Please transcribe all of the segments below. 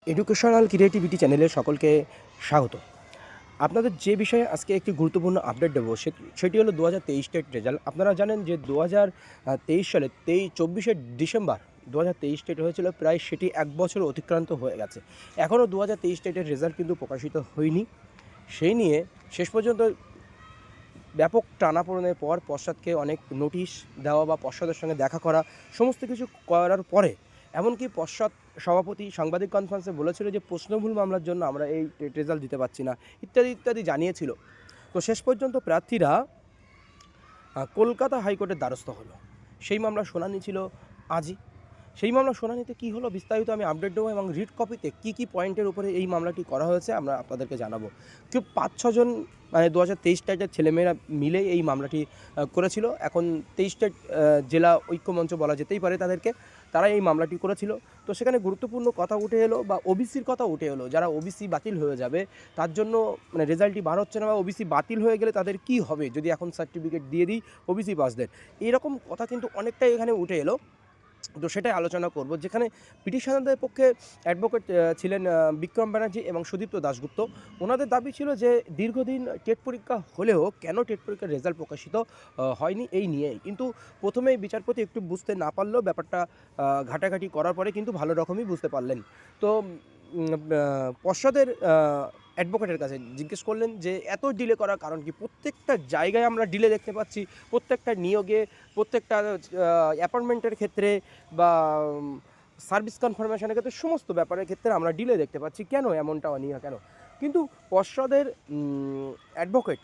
Educational creativity চ্যানেলে সকলকে স্বাগত। আপনাদের যে বিষয়ে আজকে একটি গুরুত্বপূর্ণ আপডেট দেবো সেটি হলো 2023 টেট রেজাল্ট। আপনারা জানেন যে 2023 সালে 24শে ডিসেম্বর 2023 টেট হয়েছিল, প্রায় সেটি 1 বছর অতিক্রান্ত হয়ে গেছে। এখনও 2023 টেটের রেজাল্ট কিন্তু প্রকাশিত হয়নি। সেই নিয়ে শেষ পর্যন্ত ব্যাপক টানাপোড়েনের পর পশ্চাৎকে অনেক নোটিশ দেওয়া বা পশ্চাতের সঙ্গে দেখা করা, সমস্ত কিছু করার পরে এমনকি পশ্চাৎ সভাপতি সাংবাদিক কনফারেন্সে বলেছিল যে প্রশ্নভুল মামলার জন্য আমরা এই রেজাল্ট দিতে পারছি না, ইত্যাদি ইত্যাদি জানিয়েছিল। তো শেষ পর্যন্ত প্রার্থীরা কলকাতা হাইকোর্টের দ্বারস্থ হলো। সেই মামলার শুনানি ছিল আজই। সেই মামলার শুনানিতে কী হলো বিস্তারিত আমি আপডেট দেবো, এবং রিট কপিতে কী কী পয়েন্টের উপরে এই মামলাটি করা হয়েছে আমরা আপনাদেরকে জানাবো। কেউ 5-6 জন মানে 2023 টেটের ছেলেমেয়েরা মিলে এই মামলাটি করেছিল। এখন 23 টেট জেলা ঐক্যমঞ্চ বলা যেতেই পারে তাদেরকে, তারা এই মামলাটি করেছিল। তো সেখানে গুরুত্বপূর্ণ কথা উঠে এলো বা ওবিসির কথা উঠে এলো। যারা ওবিসি বাতিল হয়ে যাবে তার জন্য মানে রেজাল্টটি বার হচ্ছে না, বা ওবিসি বাতিল হয়ে গেলে তাদের কি হবে যদি এখন সার্টিফিকেট দিয়ে দিই ওবিসি পাসদের, এরকম কথা কিন্তু অনেকটাই এখানে উঠে এলো। তো সেটাই আলোচনা করব, যেখানে পিটিশনারদের পক্ষে অ্যাডভোকেট ছিলেন বিক্রম ব্যানার্জি এবং সুদীপ্ত দাশগুপ্ত। ওনাদের দাবি ছিল যে দীর্ঘদিন টেট পরীক্ষা হলেও কেন টেট পরীক্ষার রেজাল্ট প্রকাশিত হয়নি এই নিয়েই। কিন্তু প্রথমেই বিচারপতি একটু বুঝতে না পারলেও ব্যাপারটা ঘাটাঘাটি করার পরে কিন্তু ভালো রকমই বুঝতে পারলেন। তো পর্ষদের অ্যাডভোকেটের কাছে জিজ্ঞেস করলেন যে এত ডিলে করার কারণ কি। প্রত্যেকটা জায়গায় আমরা ডিলে দেখতে পাচ্ছি, প্রত্যেকটা নিয়োগে, প্রত্যেকটা অ্যাপয়েন্টমেন্টের ক্ষেত্রে বা সার্ভিস কনফার্মেশনের ক্ষেত্রে, সমস্ত ব্যাপারের ক্ষেত্রে আমরা ডিলে দেখতে পাচ্ছি, কেন এমনটা অনিয়া কেন। কিন্তু পর্ষদের অ্যাডভোকেট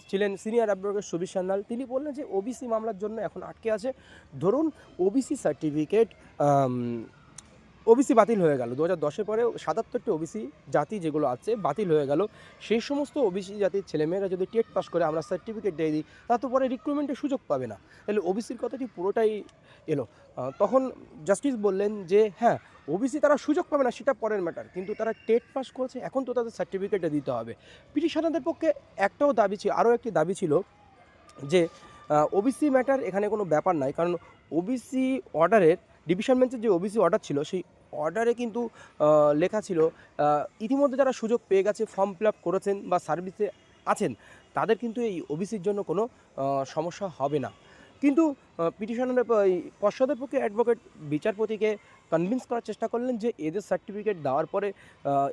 ছিলেন সিনিয়র অ্যাডভোকেট সুবীর সান্যাল। তিনি বললেন যে ওবিসি মামলার জন্য এখন আটকে আছে। ধরুন ওবিসি সার্টিফিকেট ওবিসি বাতিল হয়ে গেল 2010-এর পরে 77টি ওবিসি জাতি যেগুলো আছে বাতিল হয়ে গেল। সেই সমস্ত ওবিসি জাতির ছেলেমেয়েরা যদি টেট পাস করে আমরা সার্টিফিকেট দিয়ে দিই, তা তো পরে রিক্রুটমেন্টের সুযোগ পাবে না। তাহলে ওবিসির কথাটি পুরোটাই এলো। তখন জাস্টিস বললেন যে হ্যাঁ, ওবিসি তারা সুযোগ পাবে না সেটা পরের ম্যাটার, কিন্তু তারা টেট পাস করেছে, এখন তো তাদের সার্টিফিকেটটা দিতে হবে। পিটিশনারদের পক্ষে একটাও দাবি ছিল, আরও একটি দাবি ছিল যে ওবিসি ম্যাটার এখানে কোনো ব্যাপার নাই, কারণ ওবিসি অর্ডারের ডিভিশন বেঞ্চের যে ওবিসি অর্ডার ছিল সেই অর্ডারে কিন্তু লেখা ছিল ইতিমধ্যে যারা সুযোগ পেয়ে গেছে, ফর্ম ফিল আপ করেছেন বা সার্ভিসে আছেন, তাদের কিন্তু এই ওবিসির জন্য কোনো সমস্যা হবে না। কিন্তু পিটিশনারের পর্ষদের পক্ষে অ্যাডভোকেট বিচারপতিকে কনভিন্স করার চেষ্টা করলেন যে এদের সার্টিফিকেট দেওয়ার পরে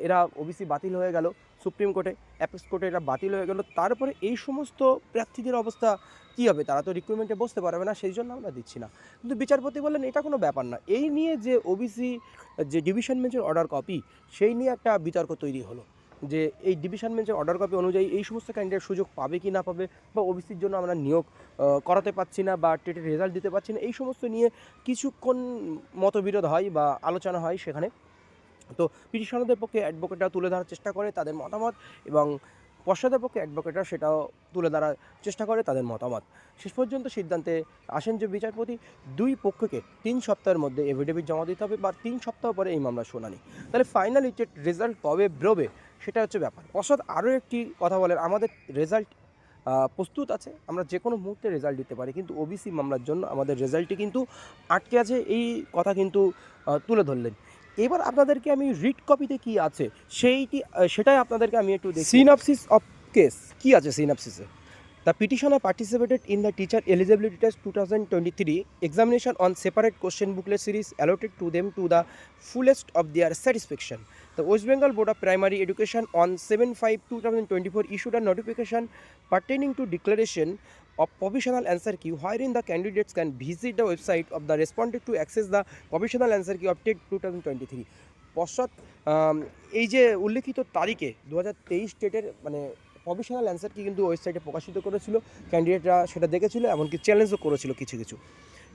এরা ওবিসি বাতিল হয়ে গেল, সুপ্রিম কোর্টে, অ্যাপেক্স কোর্টে এরা বাতিল হয়ে গেল, তারপরে এই সমস্ত প্রার্থীদের অবস্থা কী হবে, তারা তো রিক্রুটমেন্টে বসতে পারবে না, সেই জন্য আমরা দিচ্ছি না। কিন্তু বিচারপতি বললেন এটা কোনো ব্যাপার না। এই নিয়ে যে ওবিসি যে ডিভিশন বেঞ্চের অর্ডার কপি, সেই নিয়ে একটা বিতর্ক তৈরি হলো যে এই ডিভিশন বেঞ্চের অর্ডার কপি অনুযায়ী এই সমস্ত ক্যান্ডিডেট সুযোগ পাবে কি না পাবে, বা ওবিসির জন্য আমরা নিয়োগ করাতে পারছি না বা টেটের রেজাল্ট দিতে পারছি না, এই সমস্ত নিয়ে কিছুক্ষণ মতবিরোধ হয় বা আলোচনা হয় সেখানে। তো পিটিশনারদের পক্ষে অ্যাডভোকেটরা তুলে ধরার চেষ্টা করে তাদের মতামত, এবং পশ্চাদের পক্ষে অ্যাডভোকেটরা সেটাও তুলে ধরার চেষ্টা করে তাদের মতামত। শেষ পর্যন্ত সিদ্ধান্তে আসেন যে বিচারপতি 2 পক্ষকে 3 সপ্তাহের মধ্যে এফিডেভিট জমা দিতে হবে, বা 3 সপ্তাহ পরে এই মামলার শুনানি। তাহলে ফাইনালি রেজাল্ট কবে বেরোবে সেটা হচ্ছে ব্যাপার। পশ্চাৎ আরও একটি কথা বলেন, আমাদের রেজাল্ট প্রস্তুত আছে, আমরা যে কোনো মুহূর্তে রেজাল্ট দিতে পারি, কিন্তু ওবিসি মামলার জন্য আমাদের রেজাল্টটি কিন্তু আটকে আছে, এই কথা কিন্তু তুলে ধরলেন। এবার আপনাদেরকে আমি রিট কপিতে কি আছে সেটাই আপনাদেরকে আমি একটু দেখি। সিনপসিস অফ কেস কি আছে সিনপসিসে। The petitioner participated in the teacher eligibility test 2023 examination on separate question booklet series allotted to them to the fullest of their satisfaction. The West Bengal Board of Primary Education on 7/5/2024 issued a notification pertaining to declaration of provisional answer key, wherein the candidates can visit the website of the respondent to access the provisional answer key of TET 2023. পশ্চাৎ এই যে উল্লেখিত তারিখে 2023 টেটের মানে provisional answer কি কিন্তু ওয়েবসাইটে প্রকাশিত করেছিল, ক্যান্ডিডেটরা সেটা দেখেছিল, এমনকি চ্যালেঞ্জও করেছিল কিছু কিছু।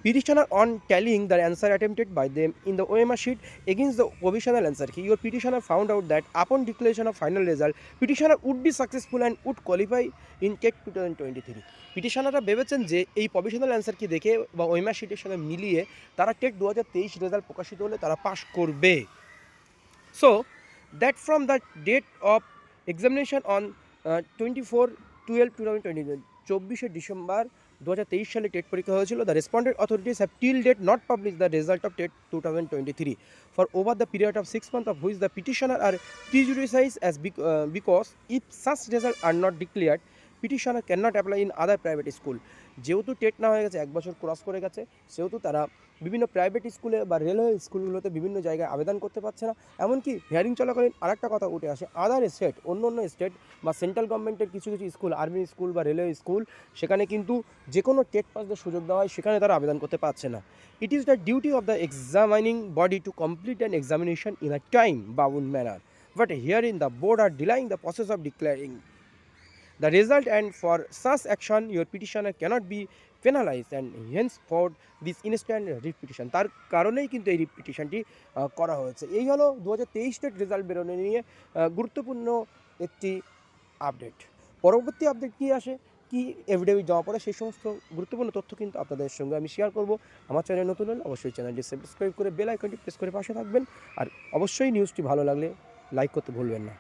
Petitioner on tallying the answer attempted by them in the OMR sheet against the provisional answer key, your petitioner found out that upon declaration of final result, petitioner would be successful and would qualify in TET 2023. পিটিশনাররা ভেবেছেন যে এই provisional answer কি দেখে বা OMR শিটের সঙ্গে মিলিয়ে তারা টেট 2023 রেজাল্ট প্রকাশিত হলে তারা পাস করবে। So that from the date of examination on 24/12/2020, 24শে ডিসেম্বর 2023 সালে টেট পরীক্ষা হয়েছিল। The respondent authorities have till date not publish the result of TET 2023 for over the period of 6 months, of which the petitioner are prejudiced as because if such results are not declared, petitioner cannot apply in other private school. যেহেতু TET না হয়ে গেছে, 1 বছর cross করে গেছে, সেহেতু তারা বিভিন্ন প্রাইভেট স্কুলে বা রেলওয়ে স্কুলগুলোতে বিভিন্ন জায়গায় আবেদন করতে পারছে না। এমনকি হিয়ারিং চলাকালীন আরেকটা কথা উঠে আসে, আদার স্টেট, অন্য স্টেট বা সেন্ট্রাল গভর্নমেন্টের কিছু স্কুল, আর্মি স্কুল বা রেলওয়ে স্কুল, সেখানে কিন্তু যে কোনো টেট পাসদের সুযোগ দেওয়া হয়, সেখানে তারা আবেদন করতে পারছে না। It is the duty of the examining body to complete an examination in a time bound manner, but hearing the board are delaying the process of declaring the result, and for such action your petitioner cannot be penalized and henceforth this instant writ petition, তার কারণেই কিন্তু এই writ পিটিশনটি করা হয়েছে। এই হলো 2023 TET result বেরোনো নিয়ে গুরুত্বপূর্ণ একটি আপডেট। পরবর্তী আপডেট কী আসে, কি এফিডেভিট জমা পড়ে, সেই সমস্ত গুরুত্বপূর্ণ তথ্য কিন্তু আপনাদের সঙ্গে আমি শেয়ার করব। আমার চ্যানেল নতুন হলে অবশ্যই চ্যানেলটি সাবস্ক্রাইব করে বেল আইকনটি প্রেস করে পাশে থাকবেন, আর অবশ্যই নিউজটি ভালো লাগলে লাইক করতে ভুলবেন না।